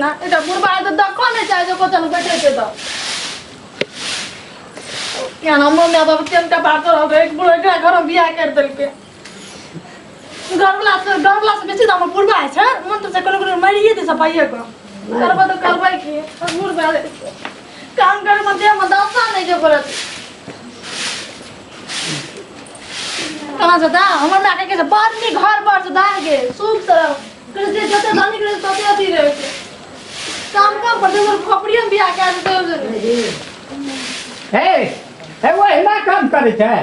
ना এটা বুড়বা তো দেখো না চাই যে কোথাও बैठे तो क्या नाम में बाबा केन का बात हो गए एक बुढ़े का घर बियाह कर दिल के घर वाला से बेसी दाम बुढ़बा है छ मन तो से कोनो मारिए दे सपाइए को करबा तो करबाई की बुढ़बा काम करे मध्य में दासा नहीं जो परत कहां से दा हमर लाके के बाहर नहीं घर बाहर से दा के सूप तरह कर दे जते दानी करे तते अति रहे काम का पड़े और खोपड़िया बियाह कर दे हे वो हिला काम करे छे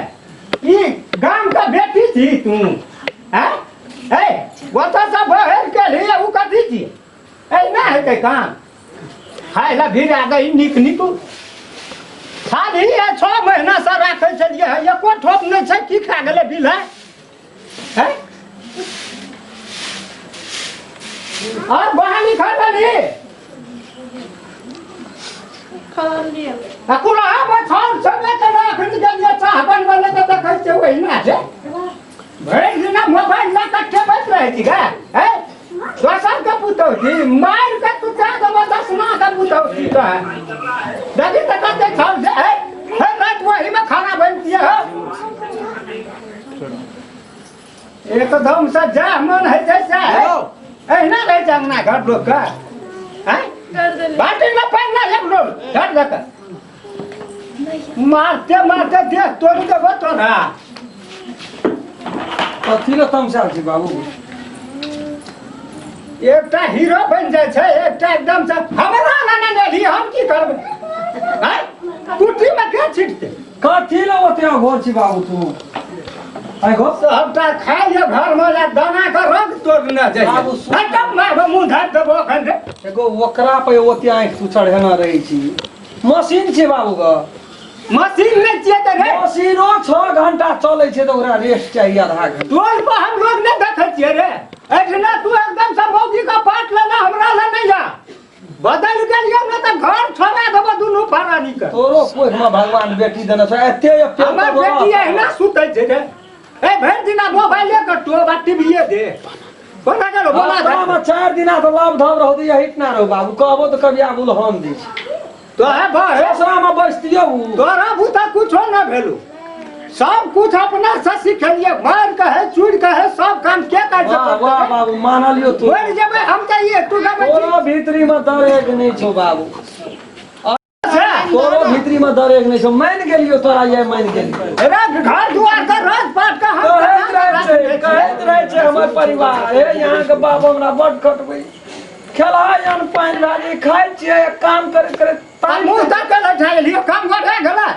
ई गांव का बेटी थी तू हैं हे वो तो सब है के लिए उ कर दीजिए ए ना है के काम हाय ला भी आ गई निक निकू खाली है 6 महीना से रखे चलिए है एको ठोप नहीं छै की खा गेले बिल है हैं और बहानी खा ली खाली अकुला अब छान समय त राखन जलिए चाहबन वाले त देखै छै ओहि ना छै भरे दिन मोबाइल ला कट्ठे बैठ रहे छी गा है दोसर के पुतौ छी मार के तू का जबरदस्त ना के पुतौ छी तो देखि त कते छाव छै है रात वही में खाना बनती है एकदम से जा मन है जैसा है एना रह जांगना घर लोग का हैं बाटी में पड़ना एक रोल धर देकर मारते मारते देख तोड़ देबो तोरा कथी ल तमसा छी बाबू एकटा हीरो बन जाय छै एकटा एकदम से हमरा ना नहीं हम की करबै हैं कुटी में के छिटते कथी ल ओते घर छी बाबू तू आई गो सबटा खाइए घर में ला दाना के रख तोड़ना जाय बाबू, हटम मारबो मुंह धर देबो अखन रे एगो ओकरा पे ओते आंख तू चढ़ेना रही छी मशीन छै बाबू ग मशीन नहीं छिए त रे मशीनो 6 घंटा चलै छै त ओकरा रेस्ट चाहिए आधा घंटा टोल पर हम लोग नहीं देखै छिए रे एठना तू एकदम से मौगी का पाट लेना हमरा ला नहीं जा बदल गेलियो ना त घर छोड़ा देबो दुनु फरानी के तोरो कोई में भगवान बेटी देना छै एते हमर बेटी एहना सुतै छै रे ए भर दिना मोबाइल लेकर टोल बा टीवी दे बना करो बोला बोला में 4 दिना तो लाभ धाम रहो दिया हिट ना रहो बाबू कहबो तो कभी आबुल हम दी तो है भाई दूसरा में बचतियो तोरा बुता कुछो ना भेलू सब कुछ अपना से सिखलिए मार के है चूड़ के है सब काम के कर वाह वाह बाबू मान लियो तू बोल जेबे हम चाहिए तू का तोरो भीतरी में दरेक नहीं छो बाबू तोरो भीतरी में दरेक नहीं छो मान गेलियो तोरा ये मान गेलियो रे घर दुआर का राज पाट का हम कहैत रहे छै हमर परिवार हे यहाँ के बाप हमरा बड खटबै खेलायन पानी भाजी खाइ छियै काम करे करे मुंह तक के लठा लियो काम कर गला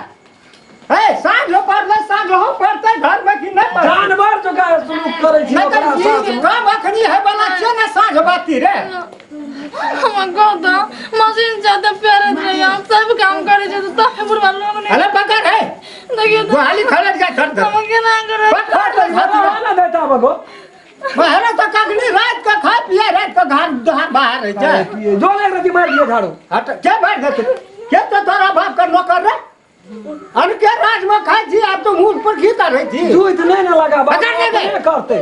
ए साँझ हो पड़ले साँझ हो पड़ते घर में कि नहीं पड़े जानवर जो का शुरू करे छी ओकरा साथ काम अखनी है वाला छै ना साँझ बाती रे हम गोदा मशीन ज्यादा प्यारे थे हम सब काम करे जे तो बुढ़वा लोग ने अरे पकड़ है देखिए तो गोहाली खलट जा धर हम के ना करे पकड़ ना देता बगो बहरा तो कखनी रात का खा पिए रात का घर बाहर रह जा जो ले रही मार दिए झाड़ू हट क्या बैठ गए क्या तो तोरा बाप का नौकर रे अनके राज में खाई थी आप तो मुंह पर घी कर रही थी तू इतने ना लगा पकड़ ले गए करते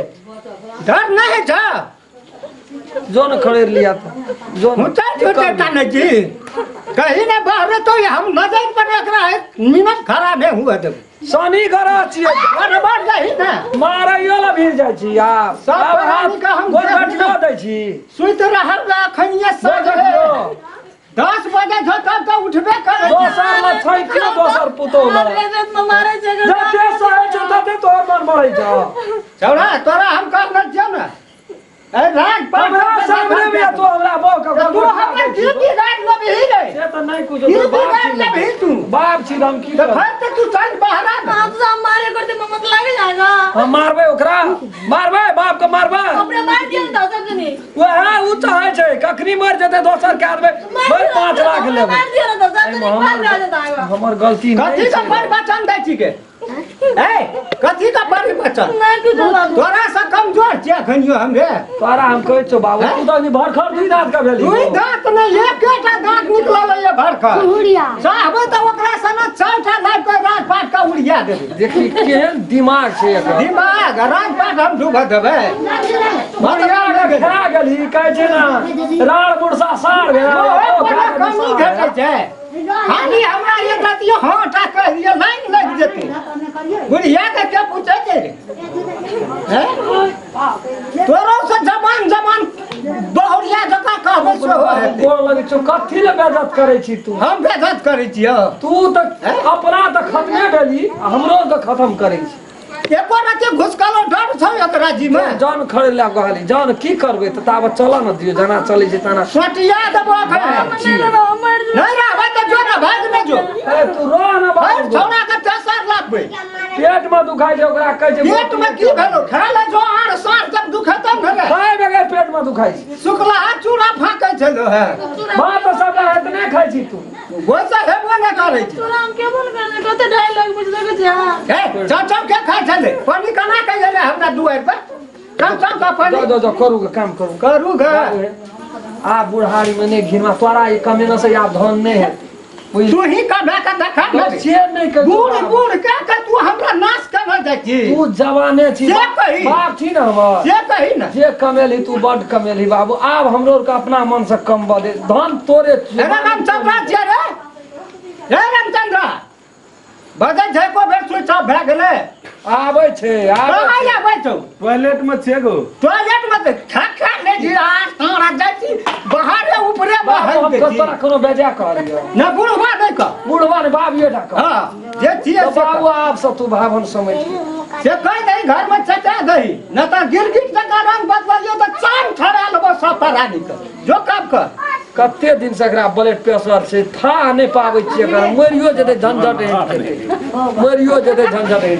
डर नहीं था जो न खड़े लिया था जो मुझे छोटे नहीं जी कहीं ना बाहर तो हम नजर पर रख रहा है मिनट खराब है हुआ तो शनि करा छिए अरे बात गई ना मारैयो ला भीड़ जाइ छी यार सब प्राणी का हम गोर घटियो दै छी सुइत रहल खनिया सब 10 बजे जो तब तो उठबे करे दोसर में छै कि दोसर पुतो ला मारे जगह जते सहे छ तते तोर मन बढ़ै छ चौड़ा तोरा हम कहना छियौ ना ए राज पर हमरा सामने में तो हमरा बाप का तू हमर ड्यूटी राज में भी रे से तो नहीं कुछ ड्यूटी बाप राज में भी तू बाप छी हम की तो फिर तू चल बाहर आ आप सब मारे करते मत लग जाएगा हम मारबे ओकरा मारबे बाप के मारबे अपने मार दिया तो सब नहीं वो हां उ चाहे छै कखनी मर जते दोसर के आदमी भाई 5 लाख लेबे मार दिया तो सब नहीं मार जाता है हमर गलती नहीं कथी से पर बचन दै छी के कथी का बड़ी बचल नहीं कुछ बाबू तोरा से कमजोर छियै खनियो हमरे तोरा हम कहै छौ बाबू तू तो नि भरखर दुई दांत का भेली दुई दांत ने एकेटा दांत निकलल ये भरकर उड़िया चाहबै त ओकरा सने चारटा लाइफ के राजपाट का उड़िया देबै देखी केहन दिमाग छै एकर दिमाग राजपाट हम डूबा देबै बढ़िया के खा गेली कहै छै ना राण बुढ़सा सार भेला कमी भेटै छै खाली हमरा एक रति हाटा कह दिए लाइन लग जेतै बुढ़िया के पूछै छै हैं तोरो से जमान बहुरिया जका कहबै से गोर लगै छौ कथी ले बेइज्जत करै छी तू हम बेइज्जत करै छियै तू त अपना त खत्मे भेली हमरो त खत्म करै छी एको रति घुसकलो डर छौ एकरा जी में जान खड़े ला कहली जान की करबै त ताब चल न दियो जना चलै छै तना सोटिया देबो नहीं रहबै त जो ना भाग न जो ए तू रो न भाई बाबू छोड़ा के तेसर लागबै पेट में दुखाइ छै ओकरा कहै छै पेट में की भेलो खाले जो आर सार जब दुखतम भेले खाए बगैर पेट में दुखाइ छै शुक्ला चूड़ा फाकै छलो है बात सब इतने खाइ छी तू गोसा हेबो न करै छी तोरा हम के बोल करने कते डायलॉग बुझ लगे छै हां ए चाचा के खाइ छले पानी कना कहि गेले हमरा दुआर पर कम कम का पानी जो करू के काम करू करू ग आ बुढ़ारी में नहीं घिरमा तोरा ये कमेना से आप धन नहीं है तू ही का का देखा शेर नहीं कर बूढ़ बूढ़ के तू हमरा नाश करना जाइ छी तू जवाने छी से कही बाप छी ना हमर से कही ना जे कमेली तू बड कमेली बाबू आब हमरो के अपना मन से कम बदे धन तोरे रामचंद्र छियै रे रामचंद्र बदल छै को बेर स्विच ऑफ भए गेलै आबै छै कहाँ आबै छौ टॉयलेट में छे गो टॉयलेट में त खा ले जी आज तारा जाइ छी बाहर ऊपरे बाहर हम तोरा कोनो बेजा कहलियो न बुढ़वा नहीं का बुढ़वा ने बाप ये ढका हां जे छियै तो से बाबू आप सब तू भावन समझ से कह दई घर में चटा दई न त गिरगिट का रंग बदलियो त चान छड़ा लेबो सब परानी के जो काम कर कते दिन से एकरा ब्लड प्रेशर छै था नहीं पाबै छी एकरा मरियो जेते झंझट है मरियो जेते झंझट है